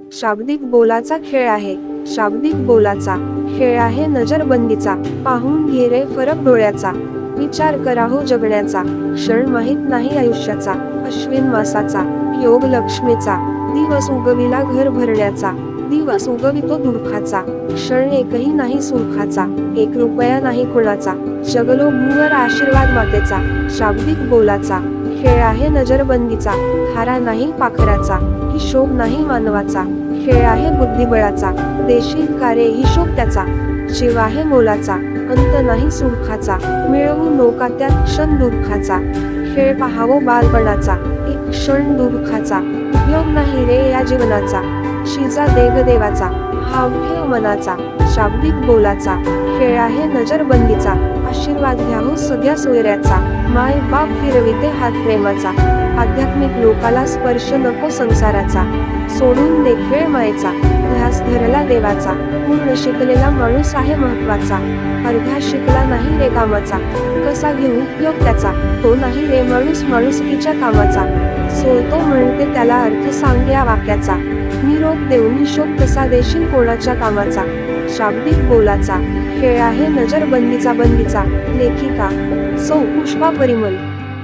शाब्दिक बोलाचा खेळ आहे. शाब्दिक बोलाचा खेळ आहे नजरबंदीचा. पाहून घे रे फरक डोळ्याचा. विचार करा हो जगण्याचा. क्षण माहित नाही आयुष्याचा. अश्विन मासाचा योग लक्ष्मीचा. दिवस उगविला घर भरण्याचा. दिवस उगवितो दुःखाचा. क्षण एकही नाही सुखाचा. 1 रुपया नाही कुणाचा. जगलो भूवर आशीर्वाद मातेचा. शाब्दिक बोलाचा खेळ आहे नजरबंदीचा. धारा नाही पाखराचा. हिशोब नाही मानवाचा. खेळ आहे बुद्धिबळाचा. देशील कार्य हिशोब त्याचा. जीव आहे मोलाचा. अंत नाही सुखाचा. मिळवू नोका त्यात क्षण दुःखाचा. खेळ पहावो बालपणाचा. एक क्षण दुःखाचा. उपयोग नाही रे या जीवनाचा. शिजा देग देवाचा. भाव ठेव मनाचा. शाब्दिक बोलाचा खेळ आहे नजरबंदीचा. आशीर्वाद घ्या हो सगळ्या सोयऱ्याचा. माय बाप फिरविते हात प्रेमाचा. आध्यात्मिक लोकाला स्पर्श नको संसाराचा. सोडून दे खेळ मायेचा. ध्यास धरला देवाचा. पूर्ण शिकलेला माणूस आहे महत्वाचा. अर्धा शिकला नाही रे कामाचा. कसा घेऊ उपयोग त्याचा. तो नाही रे माणूस माणुसकीच्या कामाचा. सोडतो म्हणते त्याला अर्थ सांग या वाक्याचा. निरोप देऊन हिशोब कसा देशील कोणाच्या कामाचा. शाब्दिक बोलाचा खेळ आहे नजरबंदीचा. बंदीचा. लेखिका सौ पुष्पा परिमल.